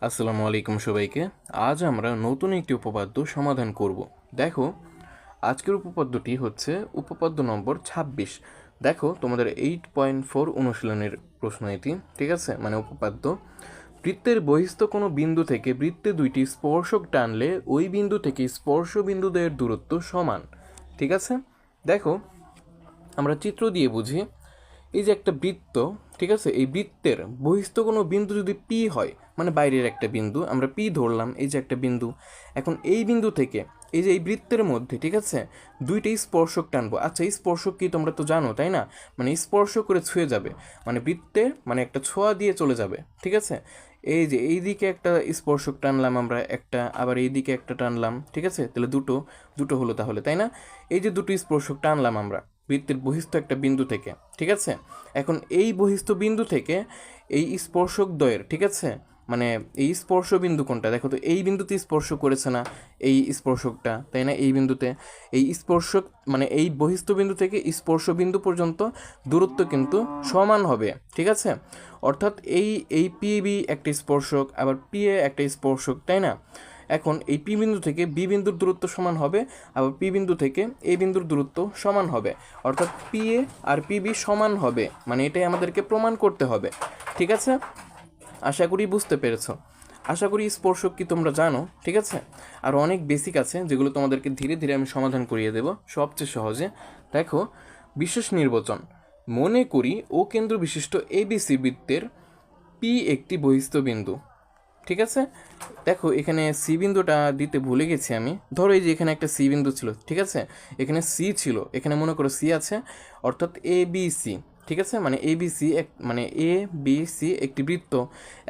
আসসালামু আলাইকুম সবাইকে। আজ আমরা নতুন একটি উপপাদ্য সমাধান করব। দেখো, আজকের উপপাদ্যটি হচ্ছে উপপাদ্য নম্বর ২৬। দেখো, তোমাদের 8.4 অনুশীলনের প্রশ্ন এটি, ঠিক আছে? মানে উপপাদ্য, বৃত্তের বহিস্থ কোনো বিন্দু থেকে বৃত্তে দুইটি স্পর্শক টানলে ওই বিন্দু থেকে স্পর্শ বিন্দুদ্বয়ের দূরত্ব সমান, ঠিক আছে? দেখো, আমরা চিত্র দিয়ে বুঝি। এই যে একটা বৃত্ত, ঠিক আছে, এই বৃত্তের বহিস্থ কোনো বিন্দু যদি পি হয়, মানে বাইরের একটা বিন্দু, আমরা পি ধরলাম, এই যে একটা বিন্দু। এখন এই বিন্দু থেকে এই যে এই বৃত্তের মধ্যে, ঠিক আছে, দুইটাই স্পর্শক টানবো। আচ্ছা, এই স্পর্শক কি তোমরা তো জানো, তাই না? মানে স্পর্শ করে ছুঁয়ে যাবে, মানে বৃত্তে মানে একটা ছোঁয়া দিয়ে চলে যাবে, ঠিক আছে? এই যে এই দিকে একটা স্পর্শক টানলাম আমরা একটা, আবার এই দিকে একটা টানলাম, ঠিক আছে? তাহলে দুটো দুটো হলো তাহলে, তাই না? এই যে দুটো স্পর্শক টানলাম আমরা বৃত্তের বহিস্থ একটা বিন্দু থেকে, ঠিক আছে? এখন এই বহিস্থ বিন্দু থেকে এই স্পর্শক দ্বয়ের, ঠিক আছে, মানে এই স্পর্শ বিন্দু কোনটা দেখো তো, এই বিন্দুতে স্পর্শ করেছে না এই স্পর্শকটা, তাই না? এই বিন্দুতে এই স্পর্শক মানে এই বহিস্থ বিন্দু থেকে স্পর্শ বিন্দু পর্যন্ত দূরত্ব কিন্তু সমান হবে, ঠিক আছে? অর্থাৎ এই পিবি একটা স্পর্শক, আবার পিএ একটা স্পর্শক, তাই না? এখন এই পি বিন্দু থেকে বি বিন্দুর দূরত্ব সমান হবে, আবার পি বিন্দু থেকে এ বিন্দুর দূরত্ব সমান হবে। অর্থাৎ পি এ আর পিবি সমান হবে, মানে এটাই আমাদেরকে প্রমাণ করতে হবে, ঠিক আছে? আশা করি বুঝতে পেরেছো। আশা করি স্পর্শক কি তোমরা জানো, ঠিক আছে? আর অনেক বেসিক আছে যেগুলো তোমাদেরকে ধীরে ধীরে আমি সমাধান করিয়ে দেব সবচেয়ে সহজে। দেখো, বিশেষ নির্বাচন, মনে করি ও কেন্দ্র বিশিষ্ট এবিসি বৃত্তের পি একটি বহিস্থ বিন্দু, ঠিক আছে? দেখো, এখানে সি বিন্দুটা দিতে ভুলে গেছি আমি। ধরো এই যে এখানে একটা সি বিন্দু ছিল, ঠিক আছে? এখানে সি ছিল, এখানে মনে করো সি আছে, অর্থাৎ এ বি সি, ঠিক আছে? মানে এ বি সি মানে এ বি সি একটি বৃত্ত।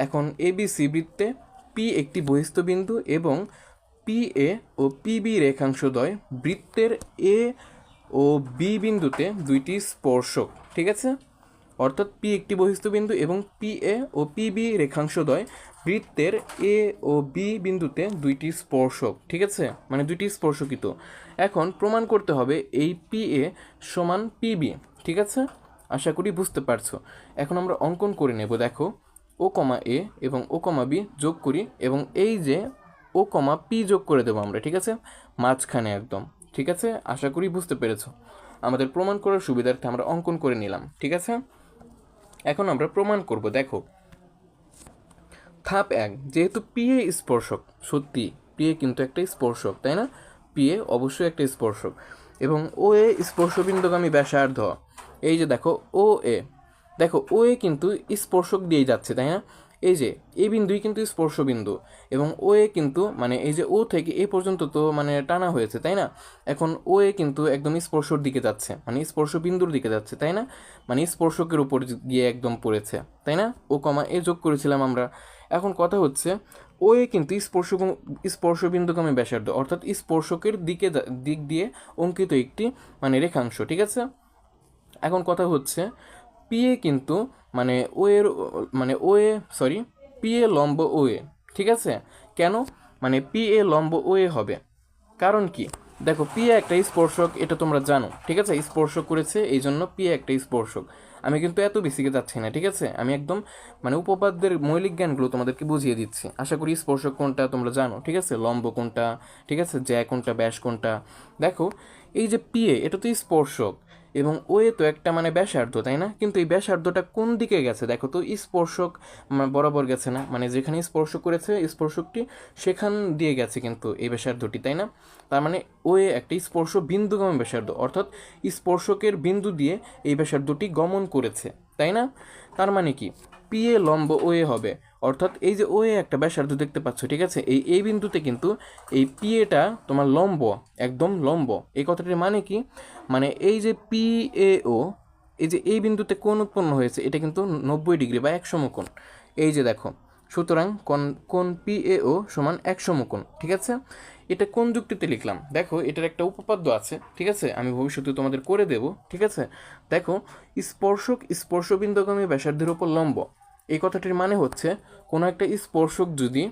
এখন এ বি সি বৃত্তে পি একটি বহিস্থ বিন্দু এবং পি এ ও পিবি রেখাংশদ্বয় বৃত্তের এ ও বি বিন্দুতে দুইটি স্পর্শক, ঠিক আছে? অর্থাৎ পি একটি বহিস্থ বিন্দু এবং পি এ ও পিবি রেখাংশদ্বয় বৃত্তের এ ও বি বিন্দুতে দুইটি স্পর্শক, ঠিক আছে? মানে দুইটি স্পর্শকিত। এখন প্রমাণ করতে হবে এই পি এ সমান পিবি, ঠিক আছে? আশা করি বুঝতে পারছো। এখন আমরা অঙ্কন করে নেব। দেখো, ও কমা এ এবং ও কমা বি যোগ করি, এবং এই যে ও কমা পি যোগ করে দেবো আমরা, ঠিক আছে? মাঝখানে একদম, ঠিক আছে? আশা করি বুঝতে পেরেছো। আমাদের প্রমাণ করার সুবিধার্থে আমরা অঙ্কন করে নিলাম, ঠিক আছে? এখন আমরা প্রমাণ করব। দেখো, ধাপ 1, যেহেতু পিএ স্পর্শক, সত্যি পিএ কিন্তু একটা স্পর্শক, তাই না? পিএ অবশ্যই একটা স্পর্শক, এবং ও এ স্পর্শবিন্দুগামী ব্যাসার্ধ। এই যে দেখো ও এ, দেখো ও এ কিন্তু স্পর্শক দিয়েই যাচ্ছে, তাই না? এই যে এ বিন্দুই কিন্তু স্পর্শবিন্দু, এবং ও এ কিন্তু মানে এই যে ও থেকে এ পর্যন্ত তো মানে টানা হয়েছে, তাই না? এখন ও এ কিন্তু একদম স্পর্শর দিকে যাচ্ছে, মানে স্পর্শ বিন্দুর দিকে যাচ্ছে, তাই না? মানে স্পর্শকের উপর গিয়ে একদম পড়েছে, তাই না? ও কমা এ যোগ করেছিলাম আমরা। এখন কথা হচ্ছে, ও এ কিন্তু স্পর্শবিন্দুগামী ব্যাসার্ধ, অর্থাৎ স্পর্শকের দিক দিয়ে অঙ্কিত একটি মানে রেখাংশ, ঠিক আছে? এখন কথা হচ্ছে, পি এ কিন্তু মানে ও এর মানে ও এ সরি পি এ লম্ব ও এ, ঠিক আছে? কেন মানে পি এ লম্ব ও এ হবে? কারণ কি? দেখো, পি এ একটা স্পর্শক, এটা তোমরা জানো, ঠিক আছে? স্পর্শক করেছে, এই জন্য পি এ একটা স্পর্শক। আমি কিন্তু এত বেশিকে যাচ্ছি না, ঠিক আছে? আমি একদম মানে উপপাদ্যের মৌলিক জ্ঞানগুলো তোমাদেরকে বুঝিয়ে দিচ্ছি। আশা করি স্পর্শক কোনটা তোমরা জানো, ঠিক আছে? লম্ব কোনটা, ঠিক আছে? জ্যা কোনটা, ব্যাস কোনটা। দেখো, এই যে পি এ, এটা তো স্পর্শক, এবং ও এ তো একটা মানে ব্যাসার্ধ, তাই না? কিন্তু এই ব্যাসার্ধটা কোন দিকে গেছে দেখো তো, স্পর্শক বরাবর গেছে না, মানে যেখানে স্পর্শ করেছে স্পর্শকটি সেখান দিয়ে গেছে কিন্তু এই ব্যাসার্ধটি, তাই না? তার মানে ও এ একটা স্পর্শ বিন্দুগামী ব্যাসার্ধ, অর্থাৎ স্পর্শকের বিন্দু দিয়ে এই ব্যাসার্ধটি গমন করেছে, তাই না? তার মানে কি, পি এ লম্ব ও এ হবে, অর্থাৎ এই যে ও এ একটা ব্যাসার্ধ দেখতে পাচ্ছ, ঠিক আছে? এই বিন্দুতে কিন্তু এই পি এটা তোমার লম্ব, একদম লম্ব। এই কথাটির মানে কি, মানে এই যে পি এ ও, এই যে এই বিন্দুতে কোণ উৎপন্ন হয়েছে, এটা কিন্তু 90 ডিগ্রি বা 100 কোণ। এই যে দেখো, সুতরাং কোণ পি এ ও সমান 100 কোণ, ঠিক আছে? এটা কোন যুক্তিতে লিখলাম? দেখো, এটার একটা উপপাদ্য আছে, ঠিক আছে? আমি ভবিষ্যতে তোমাদের করে দেব, ঠিক আছে? দেখো, স্পর্শক স্পর্শবিন্দুগামী ব্যাসার্ধের উপর লম্ব, এই কথাটির মানে হচ্ছে কোনো একটা স্পর্শক যদি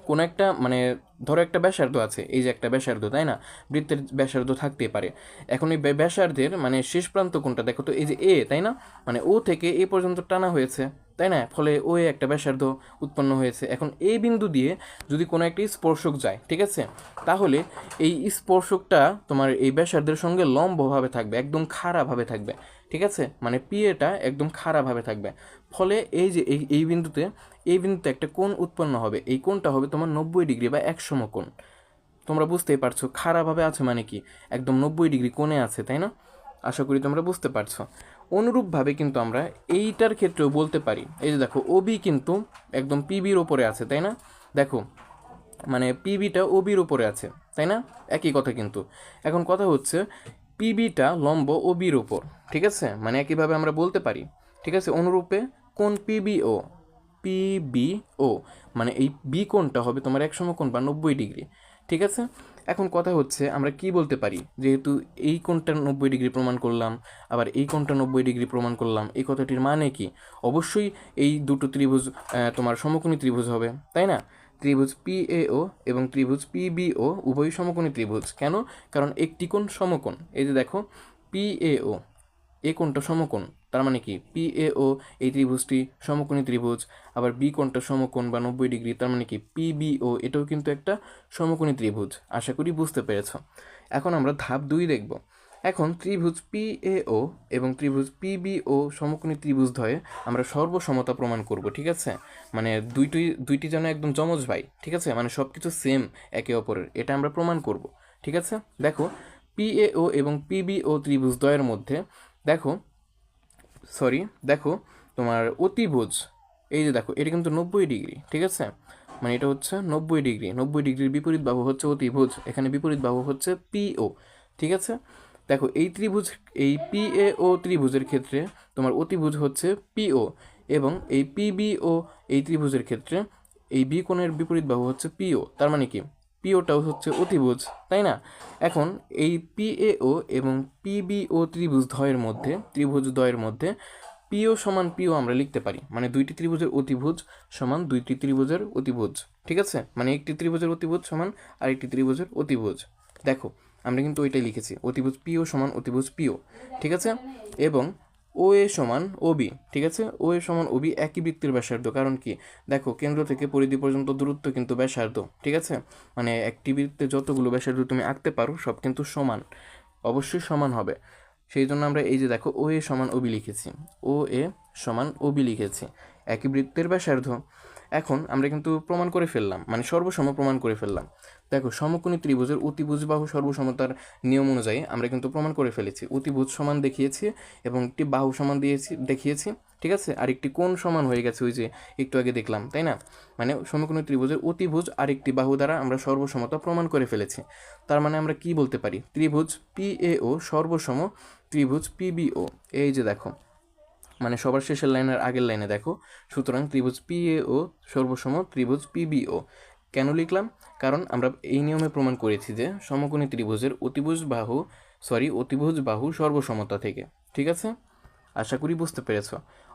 কোনো একটা মানে ধরো একটা ব্যাসার্ধ আছে, এই যে একটা ব্যাসার্ধ, তাই না? বৃত্তের ব্যাসার্ধ থাকতে পারে। এখন এই ব্যাসার্ধের মানে শেষ প্রান্ত কোনটা দেখো তো, এই যে এ, তাই না? মানে ও থেকে এ পর্যন্ত টানা হয়েছে, তাই না? ফলে ও একটা ব্যাসার্ধ উৎপন্ন হয়েছে। এখন এই বিন্দু দিয়ে যদি কোনো একটি স্পর্শক যায়, ঠিক আছে, তাহলে এই স্পর্শকটা তোমার এই ব্যাসার্ধের সঙ্গে লম্বভাবে থাকবে, একদম খাড়াভাবে থাকবে, ঠিক আছে? মানে পিএটা একদম খাড়াভাবে থাকবে। ফলে এই যে এই বিন্দুতে একটা কোণ উৎপন্ন হবে, এই কোণটা হবে তোমার 90 ডিগ্রি বা 1 সমকোণ। তোমরা বুঝতেই পারছো খাড়াভাবে আছে মানে কি, একদম 90 ডিগ্রি কোণে আছে, তাই না? আশা করি তোমরা বুঝতে পারছো। অনুরূপভাবে কিন্তু আমরা এইটার ক্ষেত্রেও বলতে পারি, এই যে দেখো ওবি কিন্তু একদম পিবির ওপরে আছে, তাই না? দেখো মানে পিবিটা ওবির উপরে আছে, তাই না? একই কথা কিন্তু। এখন কথা হচ্ছে পিবিটা লম্ব ওবির উপর, ঠিক আছে? মানে একইভাবে আমরা বলতে পারি, ঠিক আছে? অনুরূপে কোণ পিবিও মানে এই বি কোণটা হবে তোমার 1 সমকোণ বা 90 ডিগ্রি, ঠিক আছে? এখন কথা হচ্ছে আমরা কি বলতে পারি, যেহেতু এই কোণটা 90 ডিগ্রি প্রমাণ করলাম, আবার এই কোণটা 90 ডিগ্রি প্রমাণ করলাম, এই কথাটির মানে কি? অবশ্যই এই দুটো ত্রিভুজ তোমার সমকোণী ত্রিভুজ হবে, তাই না? ত্রিভুজ পিএও এবং ত্রিভুজ পিবিও উভয়ই সমকোণী ত্রিভুজ। কেন? কারণ একটি কোণ সমকোণ। এই যে দেখো পিএও, এ কোণটা সমকোণ, তার মানে কি পিএও এই ত্রিভুজটি সমকোণী ত্রিভুজ। আবার বি কোণটা সমকোণ বা 90 ডিগ্রি, তার মানে কি পিবিও এটাও কিন্তু একটা সমকোণী ত্রিভুজ। আশা করি বুঝতে পেরেছ। এখন আমরা ধাপ 2 দেখব। এখন ত্রিভুজ পিএও এবং ত্রিভুজ পিবিও সমকোণী ত্রিভুজ দ্বয়ে আমরা সর্বসমতা প্রমাণ করব, ঠিক আছে? মানে দুইটি যেন একদম যমজ ভাই, ঠিক আছে? মানে সব কিছু সেম একে অপরের, এটা আমরা প্রমাণ করব, ঠিক আছে? দেখো পিএও এবং পিবিও ত্রিভুজ দ্বয়ের মধ্যে দেখো তোমার অতিভুজ, এই যে দেখো এটা কিন্তু 90 ডিগ্রি, ঠিক আছে? মানে এটা হচ্ছে 90 ডিগ্রি, 90 ডিগ্রির বিপরীত বাহু হচ্ছে অতিভুজ, এখানে বিপরীত বাহু হচ্ছে পিও, ঠিক আছে? দেখো এই পিএও ত্রিভুজের ক্ষেত্রে তোমার অতিভুজ হচ্ছে পিও, এবং এই পিবিও এই ত্রিভুজের ক্ষেত্রে এই বি কোণের বিপরীত বাহু হচ্ছে পিও, তার মানে কি পিওটাও হচ্ছে অতিভুজ, তাই না? এখন এই পিএও এবং পিবিও ত্রিভুজ দ্বয়ের মধ্যে পিও সমান পিও আমরা লিখতে পারি, মানে দুইটি ত্রিভুজের অতিভুজ সমান দুইটি ত্রিভুজের অতিভুজ, ঠিক আছে? মানে একটি ত্রিভুজের অতিভুজ সমান আরেকটি ত্রিভুজের অতিভুজ। দেখো আমরা কিন্তু ওইটাই লিখেছি, অতিভুজ পিও সমান অতিভুজ পিও, ঠিক আছে? এবং ও এ সমান ওবি, ঠিক আছে? ও এ সমান ওবি একই বৃত্তের ব্যাসার্ধ। কারণ কি, দেখো কেন্দ্র থেকে পরিধি পর্যন্ত দূরত্ব কিন্তু ব্যাসার্ধ, ঠিক আছে? মানে একটি বৃত্তে যতগুলো ব্যাসার্ধ তুমি আঁকতে পারো সব কিন্তু সমান, অবশ্যই সমান হবে। সেই জন্য আমরা এই যে দেখো ও এ সমান ওবি লিখেছি, ও এ সমান ওবি লিখেছি, একই বৃত্তের ব্যাসার্ধ। এখন আমরা কিন্তু প্রমাণ করে ফেললাম, মানে সর্বসম প্রমাণ করে ফেললাম। দেখো সমকোণী ত্রিভুজের অতিভুজ বাহু সর্বসমতার নিয়ম অনুযায়ী আমরা কিন্তু প্রমাণ করে ফেলেছি, অতিভুজ সমান দেখিয়েছি এবং একটি বাহু সমান দেখিয়েছি, ঠিক আছে? আর একটি কোণ সমান হয়ে গেছে, ওই যে একটু আগে দেখলাম, তাই না? মানে সমকোণী ত্রিভুজের অতিভুজ আর একটি বাহু দ্বারা আমরা সর্বসমতা প্রমাণ করে ফেলেছি। তার মানে আমরা কি বলতে পারি, ত্রিভুজ পিএও সর্বসম ত্রিভুজ পিবিও। এই যে দেখো মানে সবার শেষের লাইনের আগের লাইনে দেখো, সুতরাং ত্রিভুজ পিএও সর্বসম ত্রিভুজ পিবিও। কেন লিখলাম? কারণ আমরা এই নিয়মে প্রমাণ করেছি যে সমকোণী ত্রিভুজের অতিভুজ বাহু সর্বসমতা থেকে, ঠিক আছে? আশা করি বুঝতে পেরেছ।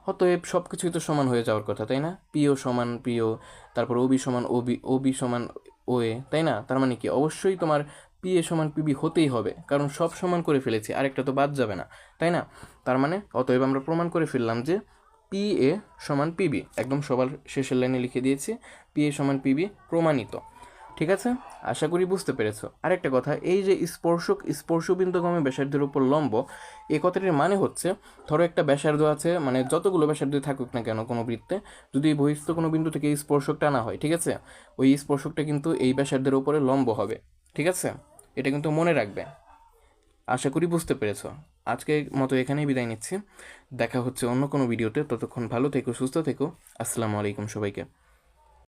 অতএব সব কিছুই তো সমান হয়ে যাওয়ার কথা, তাই না? পিও সমান পিও, তারপর ওবি সমান ওবি, ওবি সমান ওএ, তাই না? তার মানে কি অবশ্যই তোমার পি এ সমান পিবি হতেই হবে, কারণ সব সমান করে ফেলেছি, আরেকটা তো বাদ যাবে না, তাই না? তার মানে অতএব আমরা প্রমাণ করে ফেললাম যে পি এ সমান পিবি, একদম সবার শেষের লাইনে লিখে দিয়েছি, পি এ সমান পিবি প্রমাণিত, ঠিক আছে? আশা করি বুঝতে পেরেছো। আরেকটা কথা, এই যে স্পর্শবিন্দুগমে ব্যাসার্ধের উপর লম্ব, এই কথাটির মানে হচ্ছে ধরো একটা ব্যাসার্ধ আছে, মানে যতগুলো ব্যাসার্ধ থাকুক না কেন কোনো বৃত্তে, যদি বহিস্থ কোনো বিন্দু থেকে এই স্পর্শক টানা হয়, ঠিক আছে, ওই স্পর্শকটা কিন্তু এই ব্যাসার্ধের উপরে লম্ব হবে, ঠিক আছে? এটা কিন্তু মনে রাখবে। আশা করি বুঝতে পেরেছো। আজকের মতো এখানেই বিদায় নিচ্ছি, দেখা হচ্ছে অন্য কোনো ভিডিওতে। ততক্ষণ ভালো থেকো, সুস্থ থেকো। আসসালামু আলাইকুম সবাইকে।